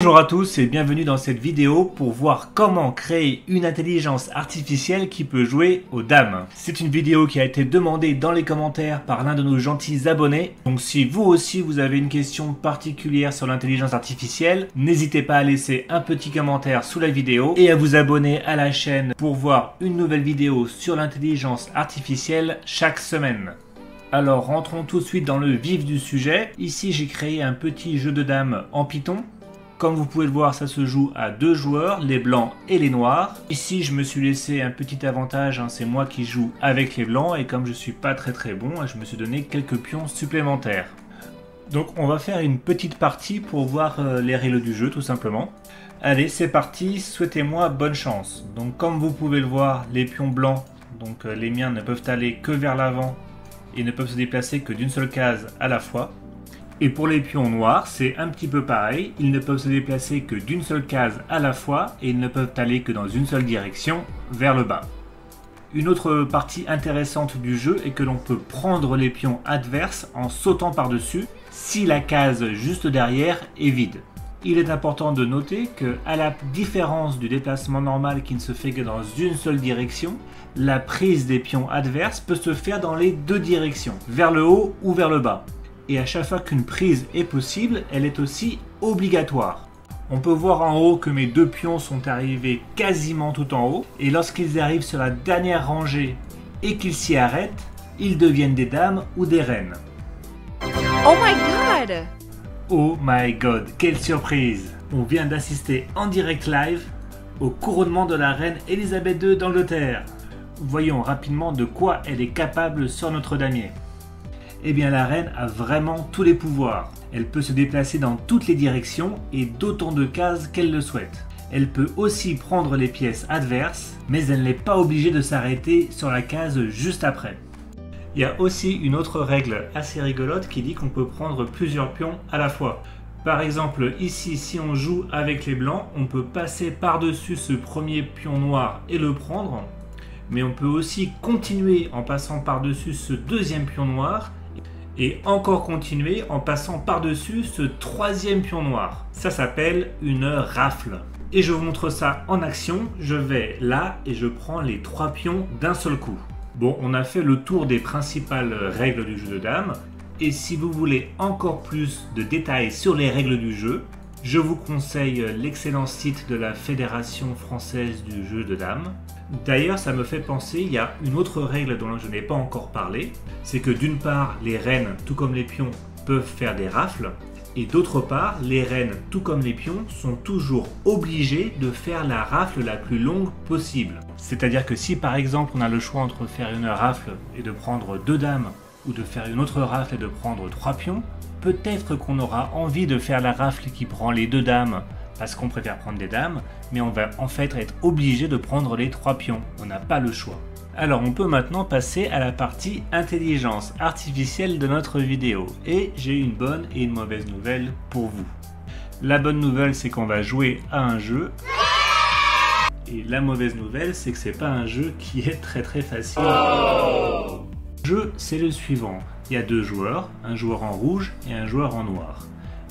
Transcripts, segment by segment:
Bonjour à tous et bienvenue dans cette vidéo pour voir comment créer une intelligence artificielle qui peut jouer aux dames. C'est une vidéo qui a été demandée dans les commentaires par l'un de nos gentils abonnés. Donc si vous aussi vous avez une question particulière sur l'intelligence artificielle, n'hésitez pas à laisser un petit commentaire sous la vidéo et à vous abonner à la chaîne pour voir une nouvelle vidéo sur l'intelligence artificielle chaque semaine. Alors rentrons tout de suite dans le vif du sujet. Ici j'ai créé un petit jeu de dames en Python. Comme vous pouvez le voir, ça se joue à deux joueurs, les blancs et les noirs. Ici, je me suis laissé un petit avantage, c'est moi qui joue avec les blancs, et comme je suis pas très bon, je me suis donné quelques pions supplémentaires. Donc on va faire une petite partie pour voir les règles du jeu, tout simplement. Allez, c'est parti, souhaitez-moi bonne chance. Donc comme vous pouvez le voir, les pions blancs, donc les miens ne peuvent aller que vers l'avant, et ne peuvent se déplacer que d'une seule case à la fois. Et pour les pions noirs, c'est un petit peu pareil, ils ne peuvent se déplacer que d'une seule case à la fois et ils ne peuvent aller que dans une seule direction, vers le bas. Une autre partie intéressante du jeu est que l'on peut prendre les pions adverses en sautant par-dessus si la case juste derrière est vide. Il est important de noter que, à la différence du déplacement normal qui ne se fait que dans une seule direction, la prise des pions adverses peut se faire dans les deux directions, vers le haut ou vers le bas. Et à chaque fois qu'une prise est possible, elle est aussi obligatoire. On peut voir en haut que mes deux pions sont arrivés quasiment tout en haut, et lorsqu'ils arrivent sur la dernière rangée et qu'ils s'y arrêtent, ils deviennent des dames ou des reines. Oh my god! Oh my god, quelle surprise! On vient d'assister en direct live au couronnement de la reine Elisabeth II d'Angleterre. Voyons rapidement de quoi elle est capable sur notre damier. Eh bien la reine a vraiment tous les pouvoirs. Elle peut se déplacer dans toutes les directions et d'autant de cases qu'elle le souhaite. Elle peut aussi prendre les pièces adverses, mais elle n'est pas obligée de s'arrêter sur la case juste après. Il y a aussi une autre règle assez rigolote qui dit qu'on peut prendre plusieurs pions à la fois. Par exemple ici, si on joue avec les blancs, on peut passer par-dessus ce premier pion noir et le prendre, mais on peut aussi continuer en passant par-dessus ce deuxième pion noir et encore continuer en passant par-dessus ce troisième pion noir. Ça s'appelle une rafle. Et je vous montre ça en action. Je vais là et je prends les trois pions d'un seul coup. Bon, on a fait le tour des principales règles du jeu de dames. Et si vous voulez encore plus de détails sur les règles du jeu, je vous conseille l'excellent site de la Fédération française du jeu de dames. D'ailleurs, ça me fait penser, il y a une autre règle dont je n'ai pas encore parlé, c'est que d'une part, les reines, tout comme les pions, peuvent faire des rafles, et d'autre part, les reines, tout comme les pions, sont toujours obligées de faire la rafle la plus longue possible. C'est-à-dire que si par exemple on a le choix entre faire une rafle et de prendre deux dames, ou de faire une autre rafle et de prendre trois pions, peut-être qu'on aura envie de faire la rafle qui prend les deux dames, parce qu'on préfère prendre des dames, mais on va en fait être obligé de prendre les trois pions. On n'a pas le choix. Alors on peut maintenant passer à la partie intelligence artificielle de notre vidéo. Et j'ai une bonne et une mauvaise nouvelle pour vous. La bonne nouvelle, c'est qu'on va jouer à un jeu. Et la mauvaise nouvelle, c'est que c'est pas un jeu qui est très facile. Le jeu, c'est le suivant. Il y a deux joueurs, un joueur en rouge et un joueur en noir.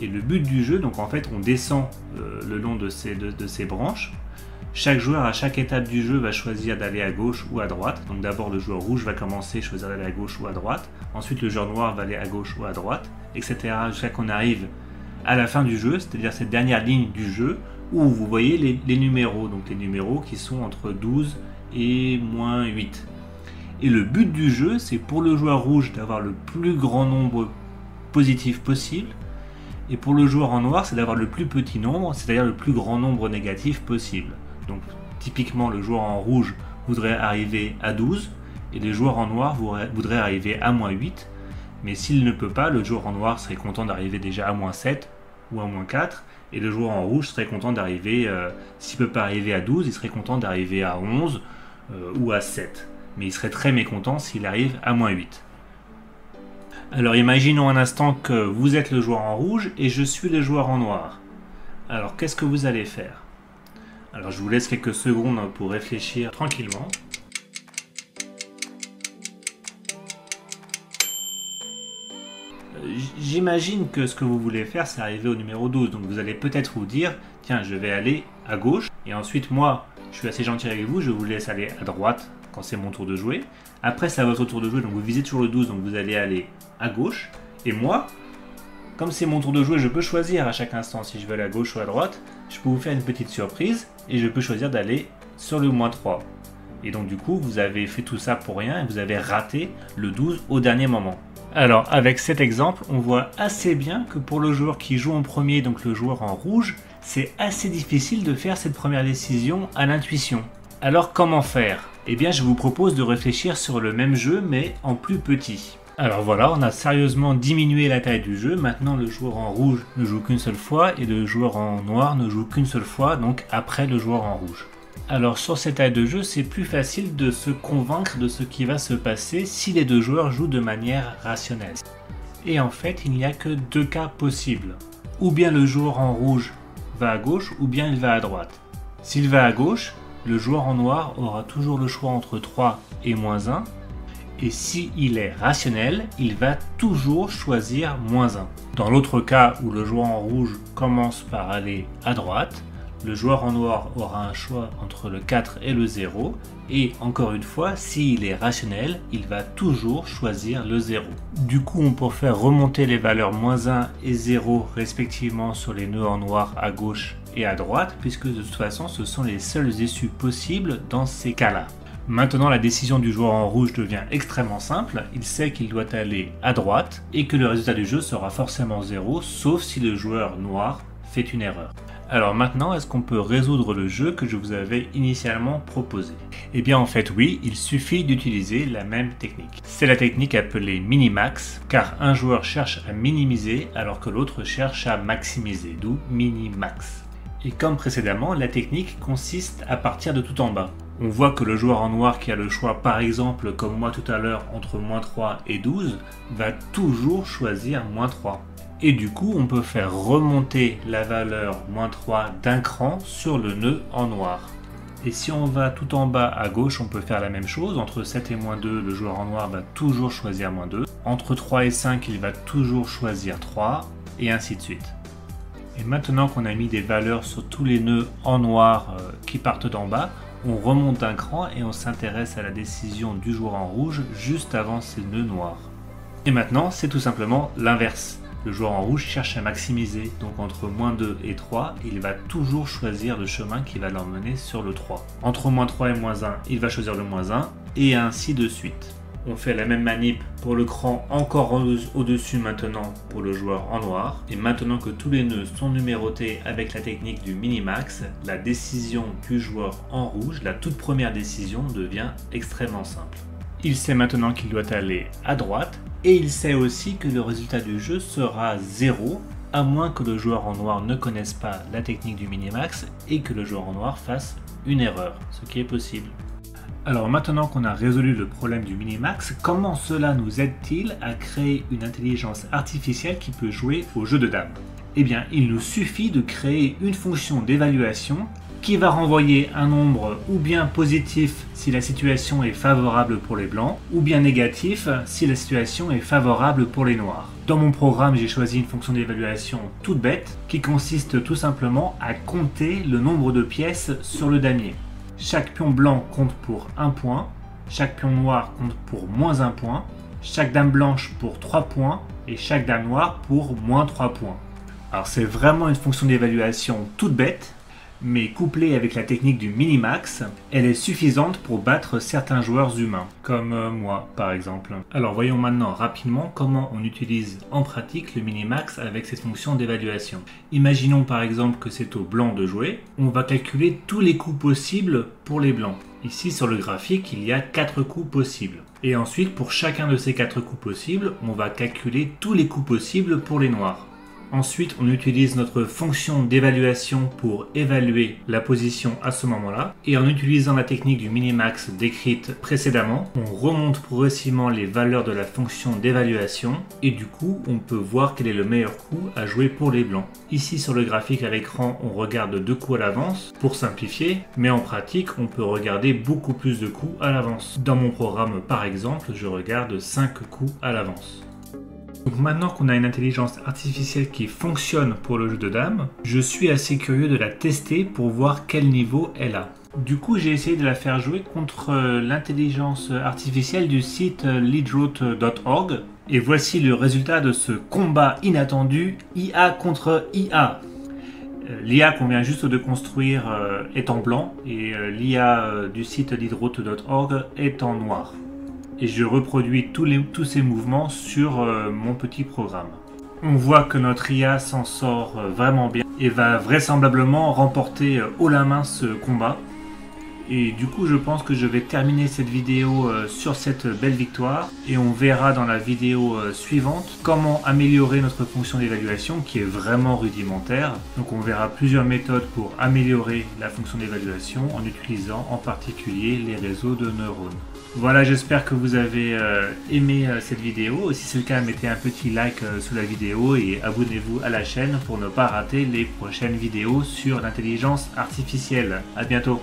Et le but du jeu, donc en fait on descend le long de ces branches. Chaque joueur à chaque étape du jeu va choisir d'aller à gauche ou à droite. Donc d'abord le joueur rouge va commencer à choisir d'aller à gauche ou à droite. Ensuite le joueur noir va aller à gauche ou à droite, etc. jusqu'à qu'on arrive à la fin du jeu, c'est-à-dire cette dernière ligne du jeu où vous voyez les numéros. Donc les numéros qui sont entre 12 et moins 8. Et le but du jeu, c'est pour le joueur rouge d'avoir le plus grand nombre positif possible. Et pour le joueur en noir, c'est d'avoir le plus petit nombre, c'est-à-dire le plus grand nombre négatif possible. Donc typiquement, le joueur en rouge voudrait arriver à 12, et le joueur en noir voudrait arriver à moins 8. Mais s'il ne peut pas, le joueur en noir serait content d'arriver déjà à moins 7 ou à moins 4, et le joueur en rouge serait content d'arriver, s'il ne peut pas arriver à 12, il serait content d'arriver à 11 ou à 7. Mais il serait très mécontent s'il arrive à moins 8. Alors imaginons un instant que vous êtes le joueur en rouge et je suis le joueur en noir. Alors qu'est-ce que vous allez faire? Alors je vous laisse quelques secondes pour réfléchir tranquillement. j'imagine que ce que vous voulez faire, c'est arriver au numéro 12. Donc vous allez peut-être vous dire, tiens, je vais aller à gauche. Et ensuite, moi, je suis assez gentil avec vous, je vous laisse aller à droite quand c'est mon tour de jouer. Après, c'est à votre tour de jouer, donc vous visez toujours le 12, donc vous allez aller à gauche. Et moi, comme c'est mon tour de jouer, je peux choisir à chaque instant si je veux aller à gauche ou à droite. Je peux vous faire une petite surprise et je peux choisir d'aller sur le -3. Et donc du coup, vous avez fait tout ça pour rien et vous avez raté le 12 au dernier moment. Alors avec cet exemple, on voit assez bien que pour le joueur qui joue en premier, donc le joueur en rouge, c'est assez difficile de faire cette première décision à l'intuition. Alors comment faire? Eh bien je vous propose de réfléchir sur le même jeu mais en plus petit. Alors voilà, on a sérieusement diminué la taille du jeu. Maintenant le joueur en rouge ne joue qu'une seule fois et le joueur en noir ne joue qu'une seule fois, donc après le joueur en rouge. Alors sur cette taille de jeu, c'est plus facile de se convaincre de ce qui va se passer si les deux joueurs jouent de manière rationnelle. Et en fait, il n'y a que deux cas possibles. Ou bien le joueur en rouge va à gauche, ou bien il va à droite. S'il va à gauche, le joueur en noir aura toujours le choix entre 3 et -1. Et s'il est rationnel, il va toujours choisir -1. Dans l'autre cas où le joueur en rouge commence par aller à droite, le joueur en noir aura un choix entre le 4 et le 0. Et encore une fois, s'il est rationnel, il va toujours choisir le 0. Du coup, on peut faire remonter les valeurs -1 et 0 respectivement sur les nœuds en noir à gauche et à droite, puisque de toute façon, ce sont les seules issues possibles dans ces cas-là. Maintenant, la décision du joueur en rouge devient extrêmement simple. Il sait qu'il doit aller à droite et que le résultat du jeu sera forcément 0, sauf si le joueur noir fait une erreur. Alors maintenant, est-ce qu'on peut résoudre le jeu que je vous avais initialement proposé? Eh bien en fait oui, il suffit d'utiliser la même technique. C'est la technique appelée minimax, car un joueur cherche à minimiser alors que l'autre cherche à maximiser, d'où minimax. Et comme précédemment, la technique consiste à partir de tout en bas. On voit que le joueur en noir qui a le choix, par exemple, comme moi tout à l'heure, entre -3 et 12, va toujours choisir -3. Et du coup, on peut faire remonter la valeur -3 d'un cran sur le nœud en noir. Et si on va tout en bas à gauche, on peut faire la même chose. Entre 7 et -2, le joueur en noir va toujours choisir -2. Entre 3 et 5, il va toujours choisir 3, et ainsi de suite. Et maintenant qu'on a mis des valeurs sur tous les nœuds en noir qui partent d'en bas, on remonte un cran et on s'intéresse à la décision du joueur en rouge juste avant ces nœuds noirs. Et maintenant, c'est tout simplement l'inverse. Le joueur en rouge cherche à maximiser, donc entre -2 et 3, il va toujours choisir le chemin qui va l'emmener sur le 3. Entre -3 et -1, il va choisir le -1, et ainsi de suite. On fait la même manip pour le cran encore au-dessus maintenant pour le joueur en noir. Et maintenant que tous les nœuds sont numérotés avec la technique du minimax, la décision du joueur en rouge, la toute première décision, devient extrêmement simple. Il sait maintenant qu'il doit aller à droite, et il sait aussi que le résultat du jeu sera 0, à moins que le joueur en noir ne connaisse pas la technique du minimax et que le joueur en noir fasse une erreur, ce qui est possible. Alors maintenant qu'on a résolu le problème du minimax, comment cela nous aide-t-il à créer une intelligence artificielle qui peut jouer au jeu de dames? Eh bien, il nous suffit de créer une fonction d'évaluation qui va renvoyer un nombre ou bien positif si la situation est favorable pour les blancs, ou bien négatif si la situation est favorable pour les noirs. Dans mon programme, j'ai choisi une fonction d'évaluation toute bête qui consiste tout simplement à compter le nombre de pièces sur le damier. Chaque pion blanc compte pour 1 point, chaque pion noir compte pour -1 point, chaque dame blanche pour 3 points et chaque dame noire pour -3 points. Alors c'est vraiment une fonction d'évaluation toute bête, mais couplée avec la technique du minimax, elle est suffisante pour battre certains joueurs humains, comme moi par exemple. Alors voyons maintenant rapidement comment on utilise en pratique le minimax avec cette fonction d'évaluation. Imaginons par exemple que c'est au blanc de jouer, on va calculer tous les coups possibles pour les blancs. Ici sur le graphique, il y a 4 coups possibles. Et ensuite pour chacun de ces 4 coups possibles, on va calculer tous les coups possibles pour les noirs. Ensuite, on utilise notre fonction d'évaluation pour évaluer la position à ce moment-là. Et en utilisant la technique du minimax décrite précédemment, on remonte progressivement les valeurs de la fonction d'évaluation. Et du coup, on peut voir quel est le meilleur coup à jouer pour les blancs. Ici, sur le graphique à l'écran, on regarde 2 coups à l'avance pour simplifier. Mais en pratique, on peut regarder beaucoup plus de coups à l'avance. Dans mon programme, par exemple, je regarde 5 coups à l'avance. Donc maintenant qu'on a une intelligence artificielle qui fonctionne pour le jeu de dames, je suis assez curieux de la tester pour voir quel niveau elle a. Du coup, j'ai essayé de la faire jouer contre l'intelligence artificielle du site leadroot.org. Et voici le résultat de ce combat inattendu, IA contre IA. L'IA qu'on vient juste de construire est en blanc et l'IA du site leadroot.org est en noir. Et je reproduis tous ces mouvements sur mon petit programme. On voit que notre IA s'en sort vraiment bien et va vraisemblablement remporter haut la main ce combat. Et du coup, je pense que je vais terminer cette vidéo sur cette belle victoire et on verra dans la vidéo suivante comment améliorer notre fonction d'évaluation qui est vraiment rudimentaire. Donc on verra plusieurs méthodes pour améliorer la fonction d'évaluation en utilisant en particulier les réseaux de neurones. Voilà, j'espère que vous avez aimé cette vidéo. Si c'est le cas, mettez un petit like sous la vidéo et abonnez-vous à la chaîne pour ne pas rater les prochaines vidéos sur l'intelligence artificielle. À bientôt.